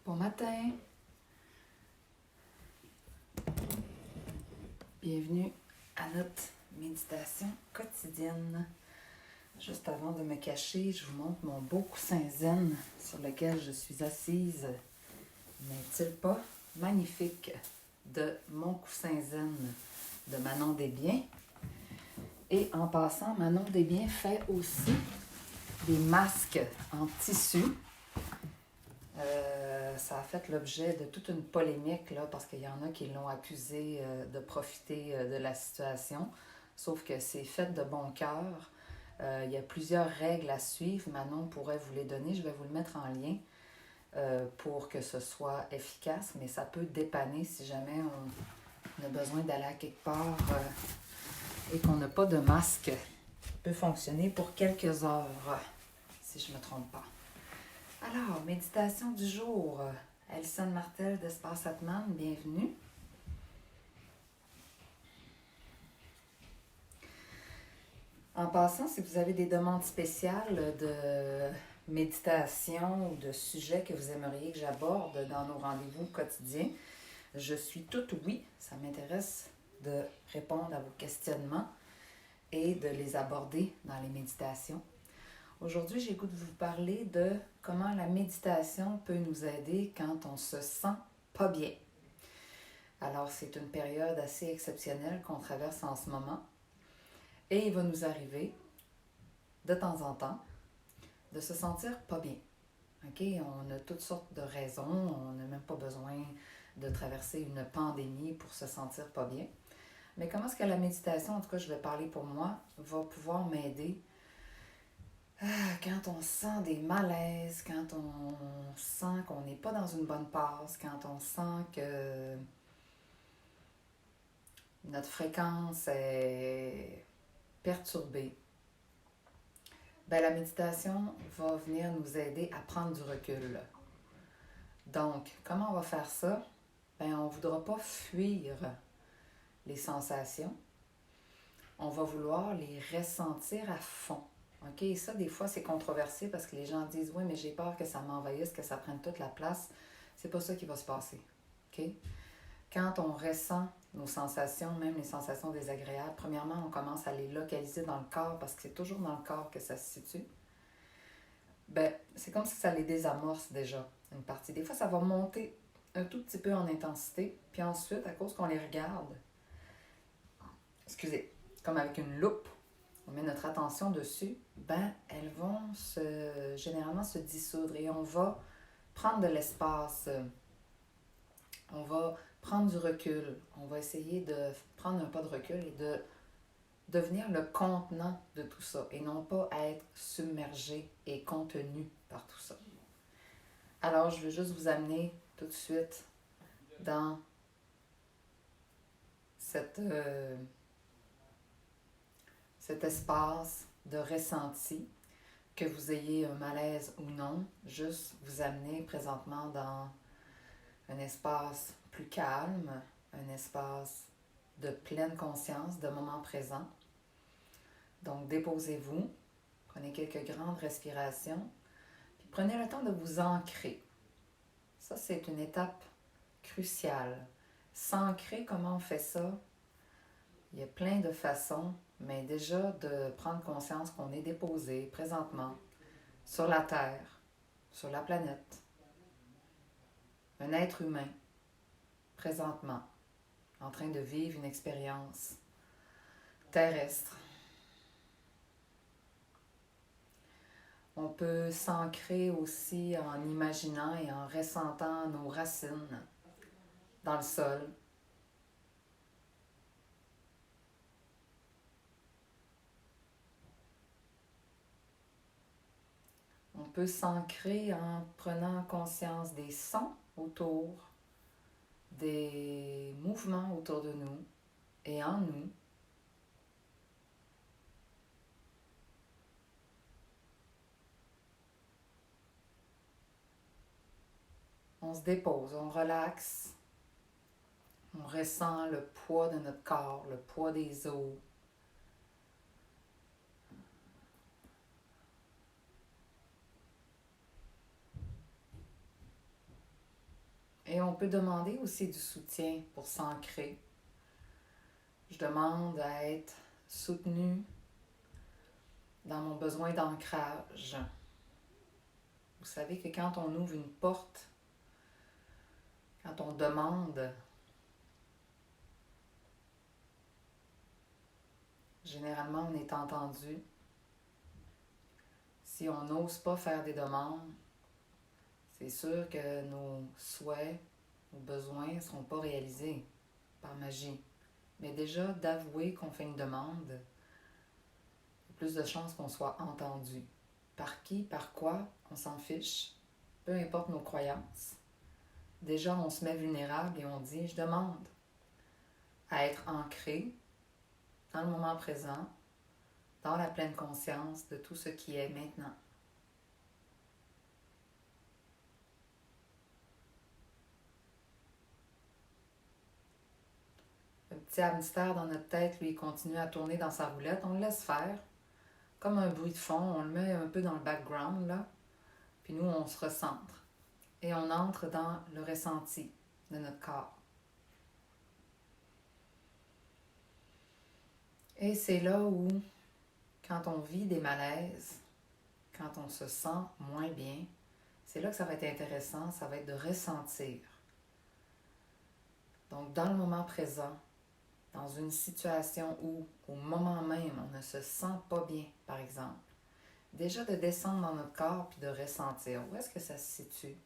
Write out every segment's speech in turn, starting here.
Bon matin, bienvenue à notre méditation quotidienne. Juste avant de me cacher, je vous montre mon beau coussin zen sur lequel je suis assise. N'est-il pas magnifique? De mon coussin zen de Manon Desbiens. Et en passant, Manon Desbiens fait aussi des masques en tissu. Ça a fait l'objet de toute une polémique là, parce qu'il y en a qui l'ont accusé de profiter de la situation. Sauf que c'est fait de bon cœur. Il y a plusieurs règles à suivre. Manon pourrait vous les donner. Je vais vous le mettre en lien pour que ce soit efficace. Mais ça peut dépanner si jamais on a besoin d'aller à quelque part et qu'on n'a pas de masque. Ça peut fonctionner pour quelques heures, si je ne me trompe pas. Alors, méditation du jour. Alison Martel d'Espace Atman, bienvenue. En passant, si vous avez des demandes spéciales de méditation ou de sujets que vous aimeriez que j'aborde dans nos rendez-vous quotidiens, je suis toute oui. Ça m'intéresse de répondre à vos questionnements et de les aborder dans les méditations. Aujourd'hui, j'ai le goût de vous parler de comment la méditation peut nous aider quand on se sent pas bien. Alors, c'est une période assez exceptionnelle qu'on traverse en ce moment. Et il va nous arriver, de temps en temps, de se sentir pas bien. OK? On a toutes sortes de raisons. On n'a même pas besoin de traverser une pandémie pour se sentir pas bien. Mais comment est-ce que la méditation, en tout cas, je vais parler pour moi, va pouvoir m'aider quand on sent des malaises, quand on sent qu'on n'est pas dans une bonne passe, quand on sent que notre fréquence est perturbée, ben la méditation va venir nous aider à prendre du recul. Donc, comment on va faire ça? Ben, on ne voudra pas fuir les sensations. On va vouloir les ressentir à fond. OK? Et ça, des fois, c'est controversé parce que les gens disent « Oui, mais j'ai peur que ça m'envahisse, que ça prenne toute la place. » C'est pas ça qui va se passer. OK? Quand on ressent nos sensations, même les sensations désagréables, premièrement, on commence à les localiser dans le corps parce que c'est toujours dans le corps que ça se situe. Ben, c'est comme si ça les désamorce déjà, une partie. Des fois, ça va monter un tout petit peu en intensité, puis ensuite, à cause qu'on les regarde, comme avec une loupe, on met notre attention dessus, ben, elles vont généralement se dissoudre et on va prendre de l'espace, on va prendre du recul, on va essayer de prendre un pas de recul et de devenir le contenant de tout ça et non pas être submergé et contenu par tout ça. Alors, je veux juste vous amener tout de suite dans cet espace de ressenti, que vous ayez un malaise ou non, juste vous amener présentement dans un espace plus calme, un espace de pleine conscience, de moment présent. Donc, déposez-vous, prenez quelques grandes respirations, puis prenez le temps de vous ancrer. Ça, c'est une étape cruciale. S'ancrer, comment on fait ça? Il y a plein de façons, mais déjà de prendre conscience qu'on est déposé présentement sur la Terre, sur la planète, un être humain, présentement, en train de vivre une expérience terrestre. On peut s'ancrer aussi en imaginant et en ressentant nos racines dans le sol. On peut s'ancrer en prenant conscience des sons autour, des mouvements autour de nous et en nous. On se dépose, on relaxe, on ressent le poids de notre corps, le poids des os. on peut demander aussi du soutien pour s'ancrer. Je demande à être soutenue dans mon besoin d'ancrage. Vous savez que quand on ouvre une porte, quand on demande, généralement on est entendu. Si on n'ose pas faire des demandes, c'est sûr que nos souhaits, nos besoins ne seront pas réalisés par magie. Mais déjà, d'avouer qu'on fait une demande, il y a plus de chances qu'on soit entendu. Par qui, par quoi, on s'en fiche, peu importe nos croyances. Déjà, on se met vulnérable et on dit « je demande » à être ancré dans le moment présent, dans la pleine conscience de tout ce qui est maintenant. Le petit hamster dans notre tête, lui, continue à tourner dans sa roulette. On le laisse faire, comme un bruit de fond. On le met un peu dans le background, là. Puis nous, on se recentre. Et on entre dans le ressenti de notre corps. Et c'est là où, quand on vit des malaises, quand on se sent moins bien, c'est là que ça va être intéressant, ça va être de ressentir. Donc, dans le moment présent, dans une situation où, au moment même, on ne se sent pas bien, par exemple, déjà de descendre dans notre corps puis de ressentir. Où est-ce que ça se situe?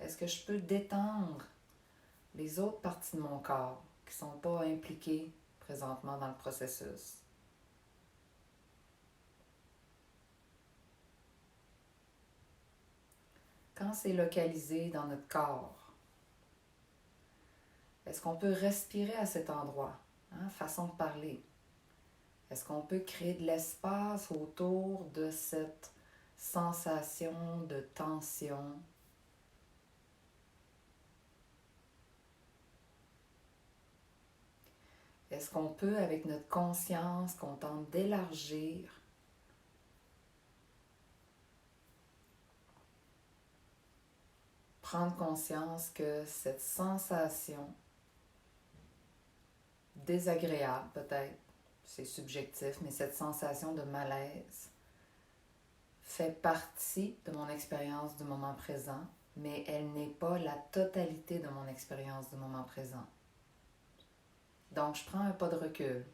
Est-ce que je peux détendre les autres parties de mon corps qui ne sont pas impliquées présentement dans le processus? Quand c'est localisé dans notre corps, est-ce qu'on peut respirer à cet endroit? Façon de parler. Est-ce qu'on peut créer de l'espace autour de cette sensation de tension? Est-ce qu'on peut, avec notre conscience, qu'on tente d'élargir, prendre conscience que cette sensation désagréable, peut-être, c'est subjectif, mais cette sensation de malaise fait partie de mon expérience du moment présent, mais elle n'est pas la totalité de mon expérience du moment présent. Donc, je prends un pas de recul.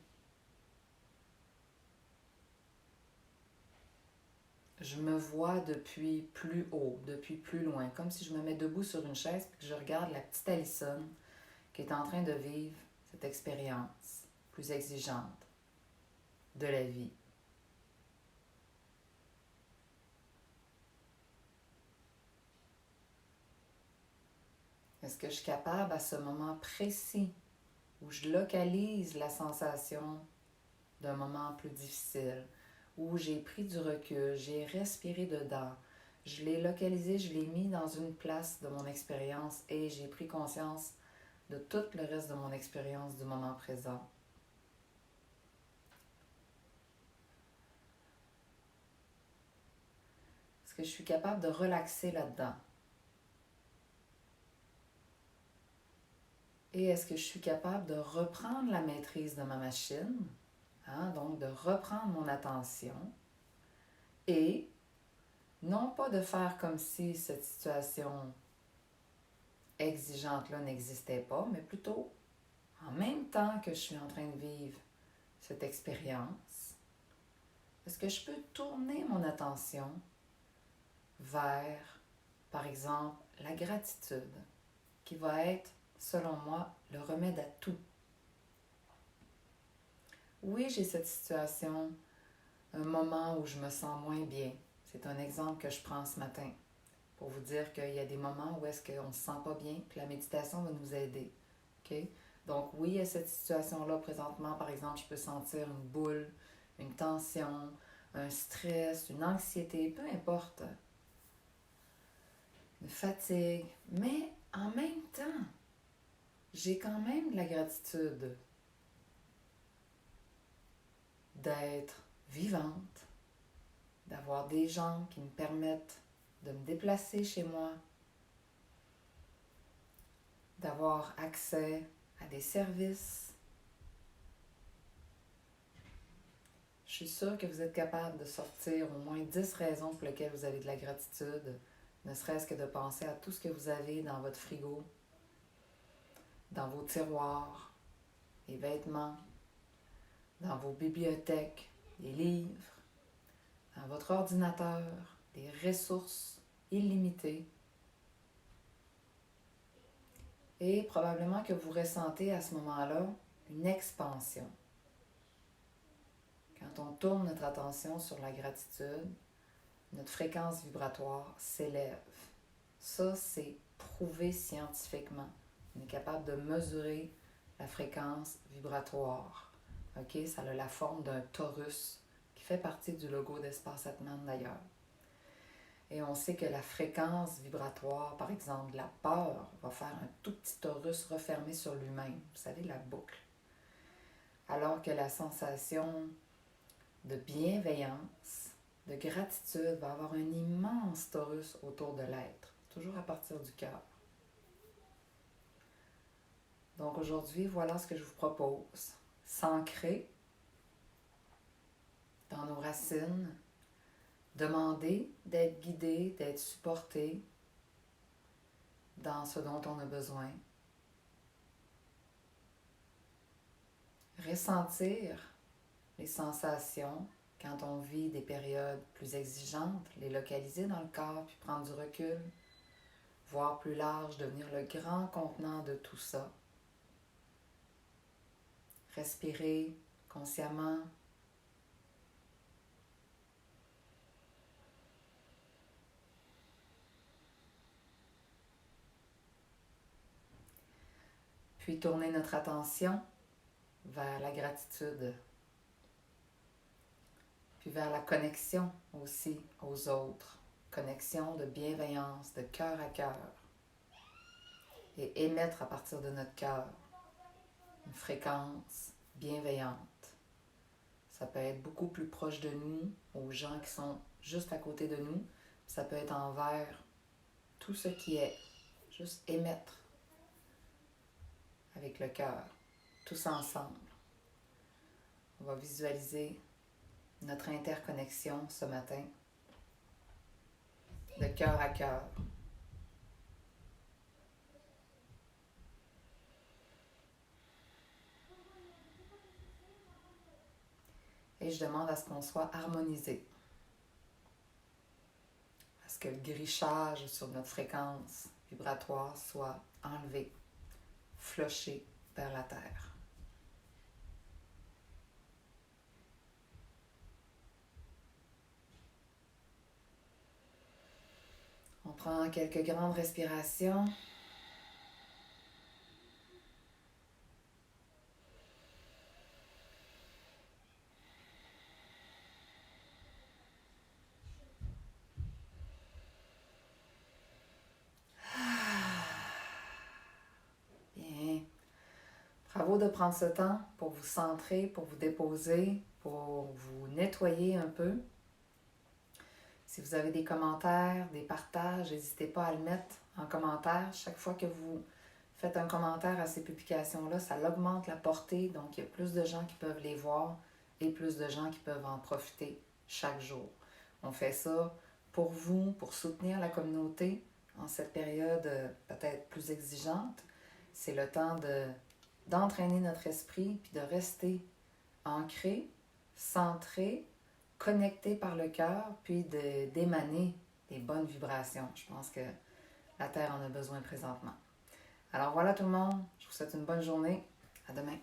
Je me vois depuis plus haut, depuis plus loin, comme si je me mets debout sur une chaise et que je regarde la petite Alison qui est en train de vivre cette expérience plus exigeante de la vie. Est-ce que je suis capable à ce moment précis où je localise la sensation d'un moment plus difficile, où j'ai pris du recul, j'ai respiré dedans, je l'ai localisé, je l'ai mis dans une place de mon expérience et j'ai pris conscience de tout le reste de mon expérience du moment présent. Est-ce que je suis capable de relaxer là-dedans? Et est-ce que je suis capable de reprendre la maîtrise de ma machine? Donc de reprendre mon attention et non pas de faire comme si cette situation exigeante-là n'existait pas, mais plutôt en même temps que je suis en train de vivre cette expérience, est-ce que je peux tourner mon attention vers, par exemple, la gratitude, qui va être, selon moi, le remède à tout. Oui, j'ai cette situation, un moment où je me sens moins bien. C'est un exemple que je prends ce matin pour vous dire qu'il y a des moments où est-ce qu'on ne se sent pas bien, puis la méditation va nous aider. Okay? Donc oui, il y a cette situation-là présentement, par exemple, je peux sentir une boule, une tension, un stress, une anxiété, peu importe, une fatigue, mais en même temps, j'ai quand même de la gratitude d'être vivante, d'avoir des gens qui me permettent de me déplacer chez moi, d'avoir accès à des services. Je suis sûre que vous êtes capable de sortir au moins 10 raisons pour lesquelles vous avez de la gratitude, ne serait-ce que de penser à tout ce que vous avez dans votre frigo, dans vos tiroirs, les vêtements, dans vos bibliothèques, les livres, dans votre ordinateur, des ressources illimitées. Et probablement que vous ressentez à ce moment-là une expansion. Quand on tourne notre attention sur la gratitude, notre fréquence vibratoire s'élève. Ça, c'est prouvé scientifiquement. On est capable de mesurer la fréquence vibratoire. Okay? Ça a la forme d'un torus qui fait partie du logo d'Espace Atman d'ailleurs. Et on sait que la fréquence vibratoire, par exemple, de la peur, va faire un tout petit torus refermé sur lui-même. Vous savez, la boucle. Alors que la sensation de bienveillance, de gratitude va avoir un immense torus autour de l'être, toujours à partir du cœur. Donc aujourd'hui, voilà ce que je vous propose. S'ancrer dans nos racines, demander d'être guidé, d'être supporté dans ce dont on a besoin. Ressentir les sensations quand on vit des périodes plus exigeantes, les localiser dans le corps, puis prendre du recul, voir plus large, devenir le grand contenant de tout ça. Respirer consciemment. Puis tourner notre attention vers la gratitude, puis vers la connexion aussi aux autres, connexion de bienveillance, de cœur à cœur, et émettre à partir de notre cœur une fréquence bienveillante. Ça peut être beaucoup plus proche de nous, aux gens qui sont juste à côté de nous, ça peut être envers tout ce qui est, juste émettre avec le cœur, tous ensemble. On va visualiser notre interconnexion ce matin, de cœur à cœur. Et je demande à ce qu'on soit harmonisé, à ce que le grichage sur notre fréquence vibratoire soit enlevé, flushé vers la terre. On prend quelques grandes respirations. Bien. Bravo de prendre ce temps pour vous centrer, pour vous déposer, pour vous nettoyer un peu. Si vous avez des commentaires, des partages, n'hésitez pas à le mettre en commentaire. Chaque fois que vous faites un commentaire à ces publications-là, ça augmente la portée. Donc, il y a plus de gens qui peuvent les voir et plus de gens qui peuvent en profiter chaque jour. On fait ça pour vous, pour soutenir la communauté en cette période peut-être plus exigeante. C'est le temps d'entraîner notre esprit puis de rester ancré, centré, connecté par le cœur, puis d'émaner des bonnes vibrations. Je pense que la Terre en a besoin présentement. Alors voilà tout le monde, je vous souhaite une bonne journée. À demain.